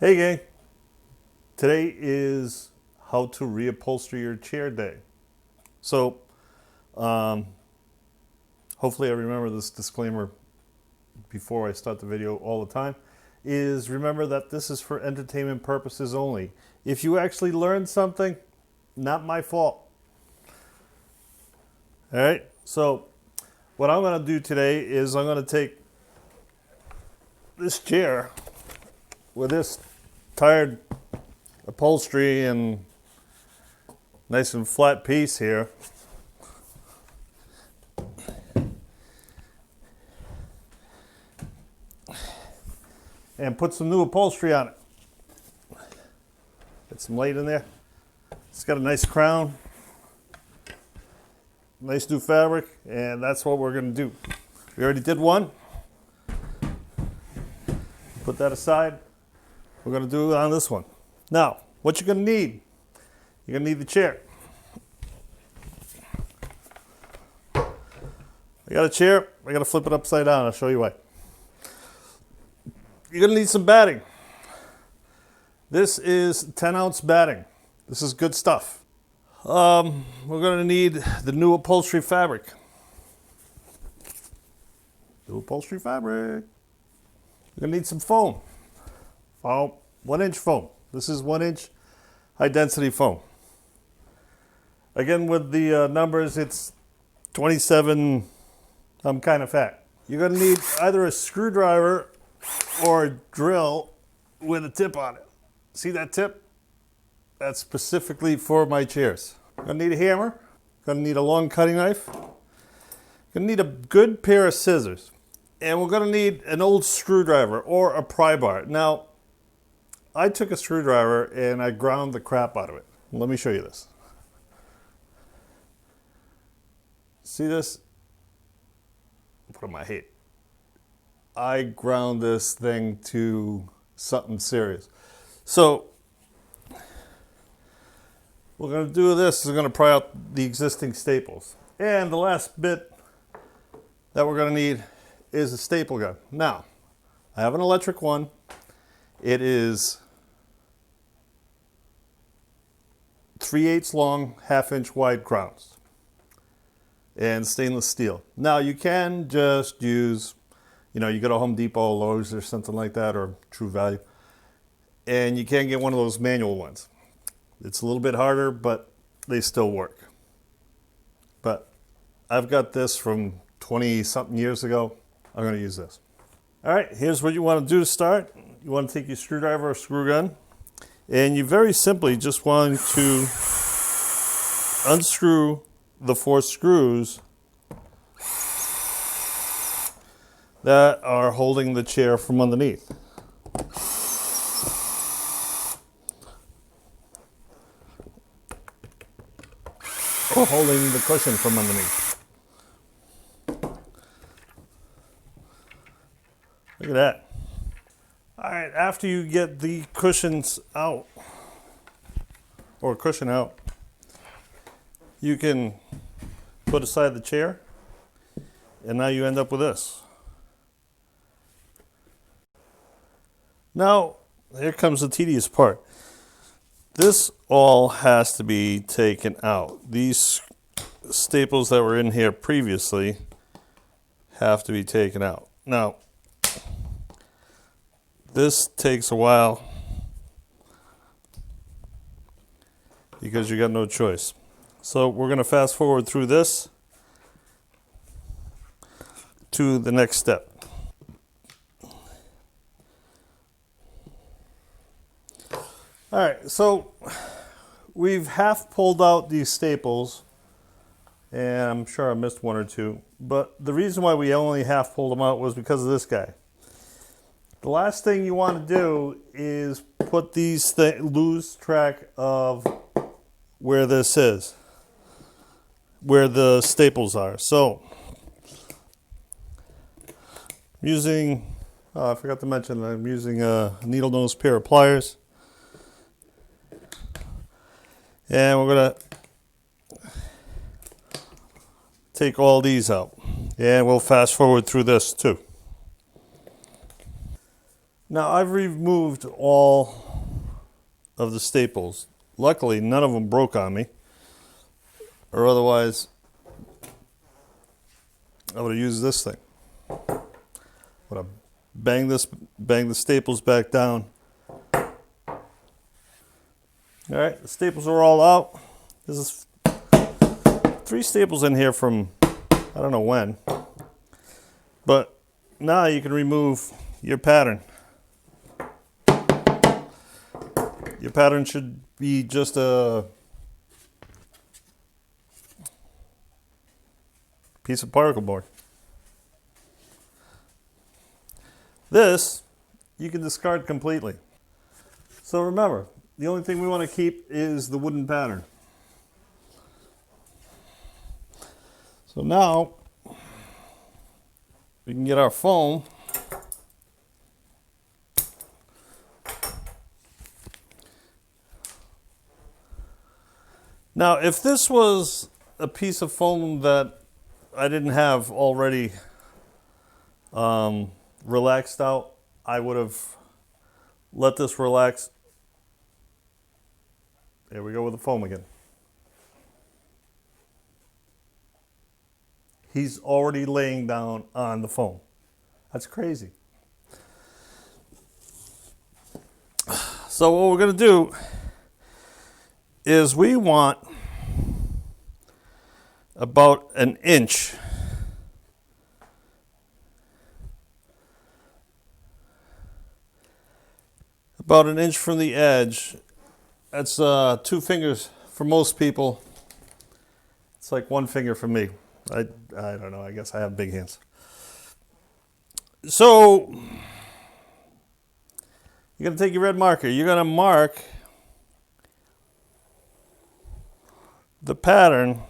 Hey gang, today is how to reupholster your chair day. So, hopefully I remember this disclaimer before I start the video all the time, is remember that this is for entertainment purposes only. If you actually learned something, not my fault. Alright, so what I'm going to do today is I'm going to take this chair with this tired upholstery and nice and flat piece here, and put some new upholstery on it. Get some light in there. It's got a nice crown, nice new fabric, and that's what we're going to do. We already did one. Put that aside. We're going to do it on this one. Now, what you're going to need, you're going to need the chair. I got a chair. I got to flip it upside down. I'll show you why. You're going to need some batting. This is 10-ounce batting. This is good stuff. We're going to need the new upholstery fabric. New upholstery fabric. We're going to need some foam. 1-inch foam. This is 1-inch high density foam. Again, with the numbers, it's 27. I'm kind of fat. You're going to need either a screwdriver or a drill with a tip on it. See that tip? That's specifically for my chairs. I'm going to need a hammer. Going to need a long cutting knife. Going to need a good pair of scissors. And we're going to need an old screwdriver or a pry bar. Now, I took a screwdriver and I ground the crap out of it. Let me show you this. See this? Put on my head. I ground this thing to something serious. So, what we're going to do this is we're going to pry out the existing staples. And the last bit that we're going to need is a staple gun. Now, I have an electric one. It is 3/8 long, 1/2-inch wide crowns, and stainless steel. Now you can just use, you go to Home Depot, Lowe's, or something like that, or True Value, and you can get one of those manual ones. It's a little bit harder, but they still work. But I've got this from 20-something years ago. I'm going to use this. All right, here's what you want to do to start. You want to take your screwdriver or screw gun, and you very simply just want to unscrew the 4 screws that are holding the chair from underneath. Or holding the cushion from underneath. Look at that. All right, after you get the cushions out, or cushion out, you can put aside the chair, and now you end up with this. Now, here comes the tedious part. This all has to be taken out. These staples that were in here previously have to be taken out. Now, this takes a while because you got no choice. So we're going to fast forward through this to the next step. All right, so we've half pulled out these staples, and I'm sure I missed one or two, but the reason why we only half pulled them out was because of this guy. The last thing you want to do is put these lose track of where this is, where the staples are. So, I'm using, I forgot to mention, I'm using a needle nose pair of pliers. And we're going to take all these out. And we'll fast forward through this too. Now I've removed all of the staples. Luckily, none of them broke on me, or otherwise I would have used this thing. Would have bang the staples back down. All right, the staples are all out. This is 3 staples in here from I don't know when, but now you can remove your pattern. Your pattern should be just a piece of particle board. This you can discard completely. So remember, the only thing we want to keep is the wooden pattern. So now we can get our foam. Now, if this was a piece of foam that I didn't have already relaxed out, I would have let this relax. There we go with the foam again. He's already laying down on the foam. That's crazy. So what we're going to do is we want about an inch from the edge. That's 2 fingers for most people. It's like 1 finger for me. I don't know, I guess I have big hands. So you're going to take your red marker. You're going to mark the pattern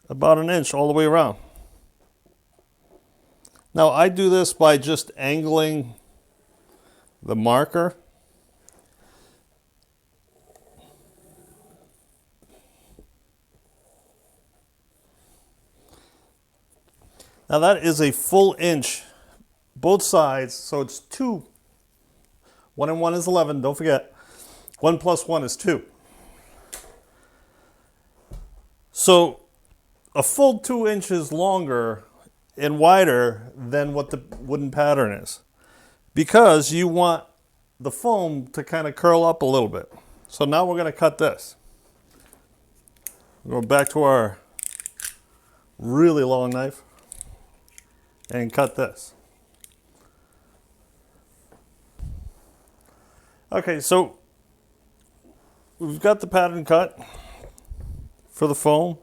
about an inch all the way around. Now I do this by just angling the marker. Now that is a full inch, both sides, so it's 2. 1 and 1 is 11, don't forget. 1 plus 1 is 2. So a full 2 inches longer and wider than what the wooden pattern is, because you want the foam to kind of curl up a little bit. So now we're going to cut this. We'll go back to our really long knife and cut this. Okay, so we've got the pattern cut for the foam.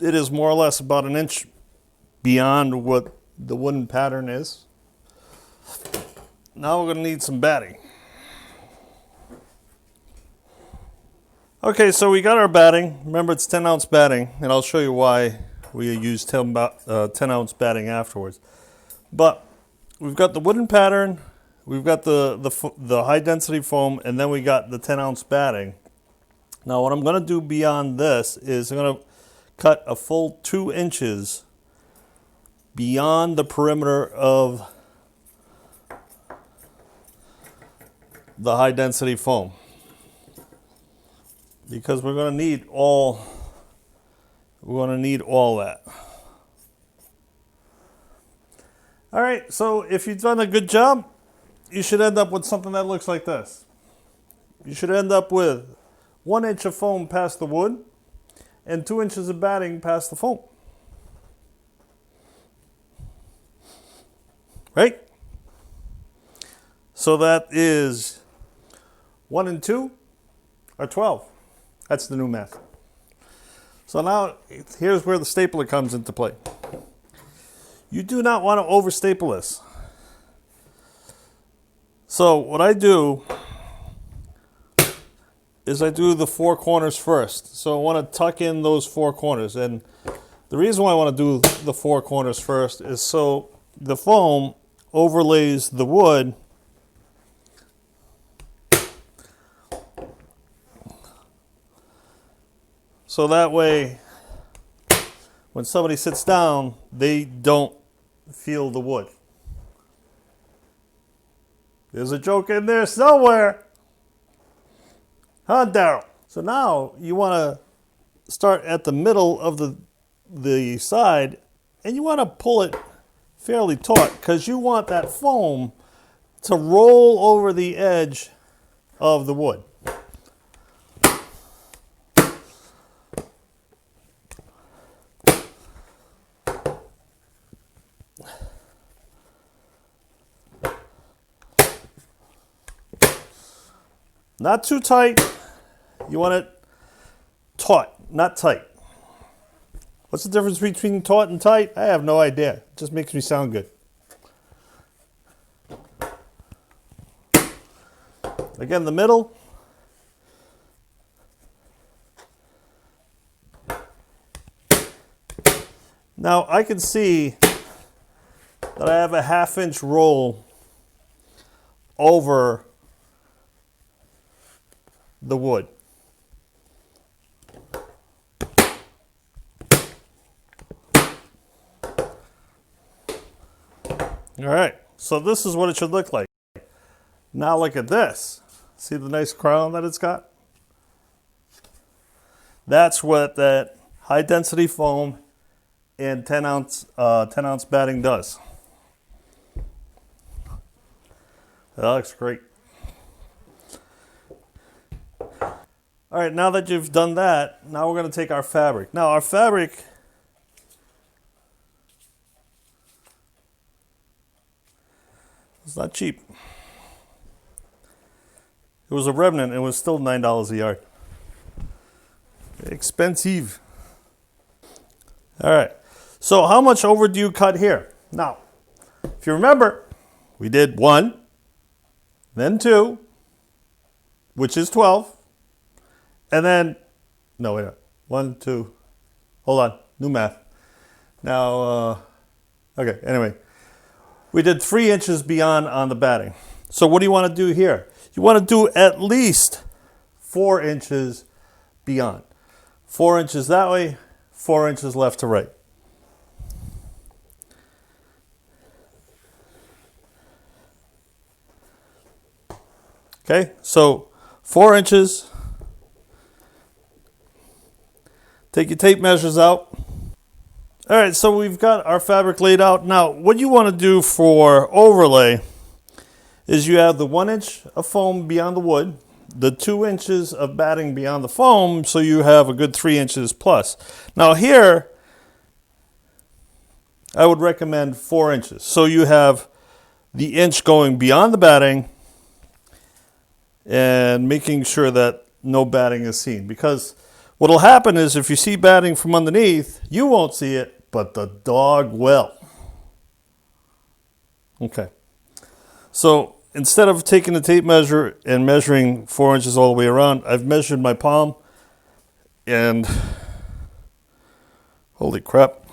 It is more or less about an inch beyond what the wooden pattern is. Now we're going to need some batting. Okay, so we got our batting. Remember, it's 10-ounce batting, and I'll show you why we use 10-ounce batting afterwards. But we've got the wooden pattern, we've got the high-density foam, and then we got the 10-ounce batting. Now, what I'm going to do beyond this is I'm going to cut a full 2 inches beyond the perimeter of the high-density foam, because we're going to need all that. All right, so if you've done a good job, you should end up with something that looks like this. You should end up with 1 inch of foam past the wood and 2 inches of batting past the foam. Right? So that is 1 and 2 are 12. That's the new math. So now here's where the stapler comes into play. You do not want to overstaple this. So what I do is I do the 4 corners first. So I want to tuck in those 4 corners. And the reason why I want to do the 4 corners first is so the foam overlays the wood so that way when somebody sits down, they don't feel the wood. There's a joke in there somewhere. Huh, Daryl? So now you want to start at the middle of the side, and you want to pull it fairly taut because you want that foam to roll over the edge of the wood. Not too tight. You want it taut, not tight. What's the difference between taut and tight? I have no idea. It just makes me sound good. Again, the middle. Now I can see that I have a 1/2 inch roll over the wood. All right, so this is what it should look like. Now look at this. See the nice crown that it's got? That's what that high density foam and 10 ounce batting does. That looks great. All right, now that you've done that, now we're going to take our fabric. Now our fabric is not cheap. It was a remnant. It was still $9 a yard. Expensive. All right. So how much over do you cut here? Now, if you remember, we did 1, then 2, which is 12. And then, no, wait a minute. 1, 2, hold on, new math. Now, okay, anyway. We did 3 inches beyond on the batting. So what do you want to do here? You want to do at least 4 inches beyond. 4 inches that way, 4 inches left to right. Okay, so 4 inches. Take your tape measures out. All right, so we've got our fabric laid out. Now, what you want to do for overlay is you have the 1 inch of foam beyond the wood, the 2 inches of batting beyond the foam, so you have a good 3 inches plus. Now here, I would recommend 4 inches. So you have the inch going beyond the batting and making sure that no batting is seen. Because what will happen is if you see batting from underneath, you won't see it, but the dog will. Okay. So instead of taking the tape measure and measuring 4 inches all the way around, I've measured my palm and holy crap,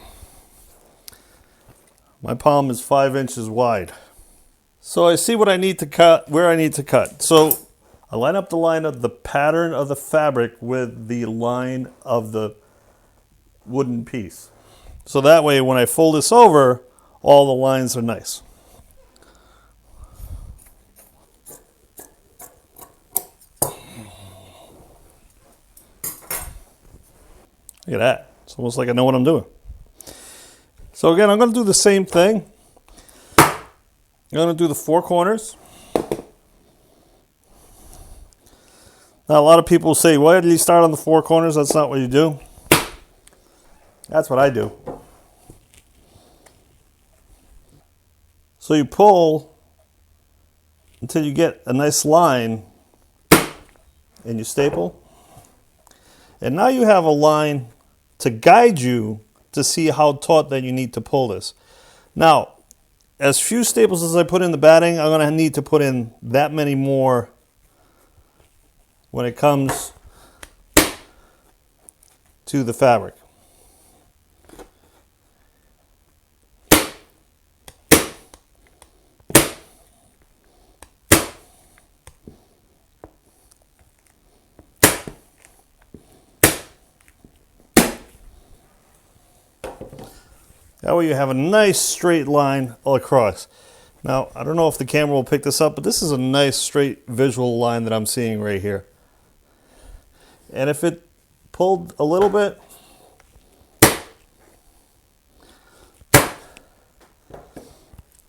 my palm is 5 inches wide. So I see what I need to cut, where I need to cut. So I line up the line of the pattern of the fabric with the line of the wooden piece. So that way when I fold this over, all the lines are nice. Look at that. It's almost like I know what I'm doing. So again, I'm going to do the same thing. I'm going to do the 4 corners. Now, a lot of people say, why did you start on the 4 corners? That's not what you do. That's what I do. So you pull until you get a nice line and you staple. And now you have a line to guide you to see how taut that you need to pull this. Now, as few staples as I put in the batting, I'm going to need to put in that many more when it comes to the fabric. That way you have a nice straight line all across. Now, I don't know if the camera will pick this up, but this is a nice straight visual line that I'm seeing right here. And if it pulled a little bit,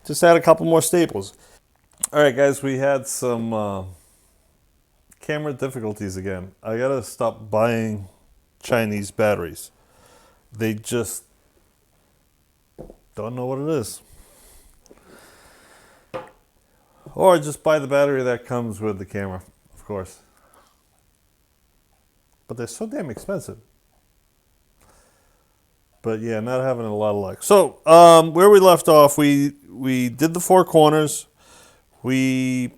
just add a couple more staples. All right, guys, we had some camera difficulties again. I gotta stop buying Chinese batteries. They just don't know what it is. Or just buy the battery that comes with the camera, of course. But they're so damn expensive. But yeah, not having a lot of luck. So, where we left off, we did the four corners. We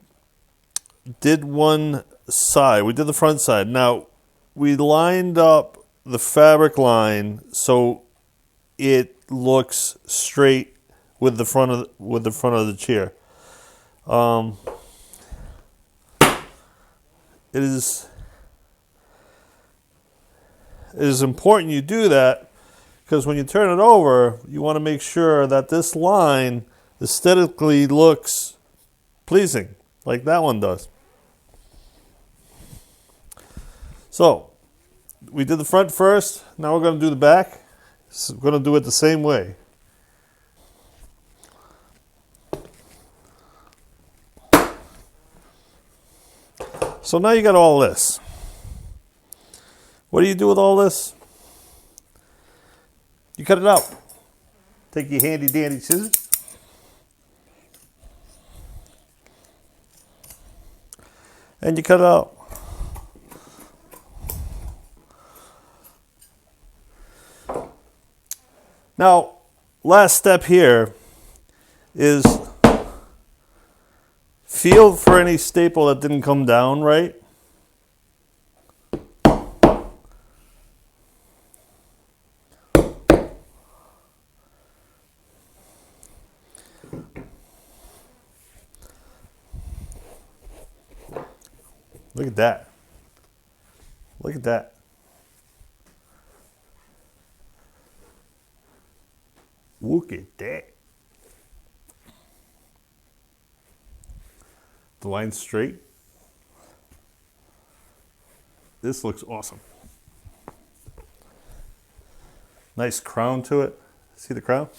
did one side. We did the front side. Now, we lined up the fabric line so it looks straight with the front of the chair. It is important you do that, because when you turn it over, you want to make sure that this line aesthetically looks pleasing, like that one does. So, we did the front first. Now we're going to do the back. So we're going to do it the same way. So now you got all this. What do you do with all this? You cut it out. Take your handy dandy scissors. And you cut it out. Now, last step here is feel for any staple that didn't come down right. Look at that. Look at that. Look at that. The line's straight. This looks awesome. Nice crown to it. See the crown?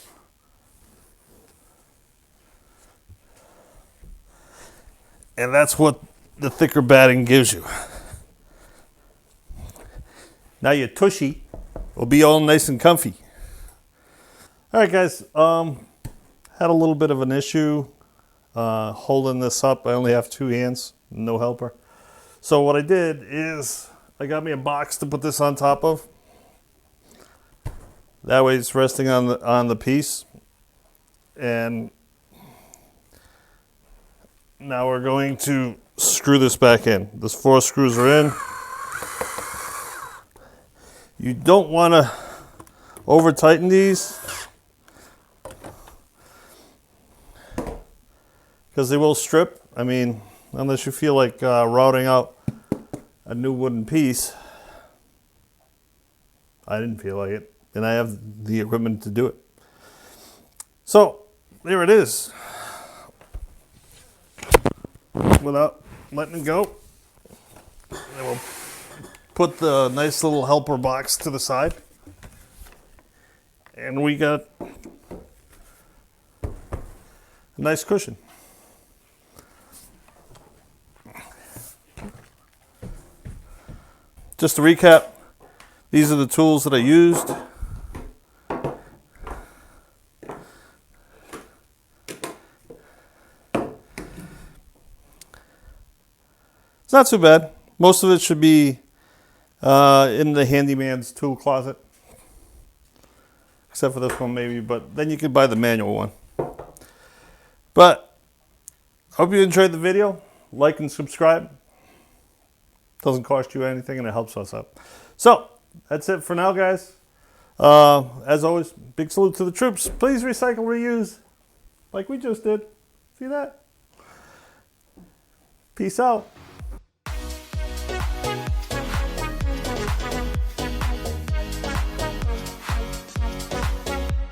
And that's what the thicker batting gives you. Now your tushy will be all nice and comfy. All right, guys. Had a little bit of an issue holding this up. I only have two hands, no helper. So what I did is I got me a box to put this on top of. That way it's resting on the piece. And now we're going to screw this back in. Those 4 screws are in. You don't want to over tighten these, because they will strip. I mean, unless you feel like routing out a new wooden piece. I didn't feel like it, and I have the equipment to do it. So, there it is. Without letting it go, and we'll put the nice little helper box to the side. And we got a nice cushion. Just to recap, these are the tools that I used. It's not too bad. Most of it should be in the handyman's tool closet. Except for this one maybe, but then you can buy the manual one. But I hope you enjoyed the video. Like and subscribe. Doesn't cost you anything and it helps us out. So, that's it for now, guys. As always, big salute to the troops. Please recycle, reuse, like we just did. See that? Peace out.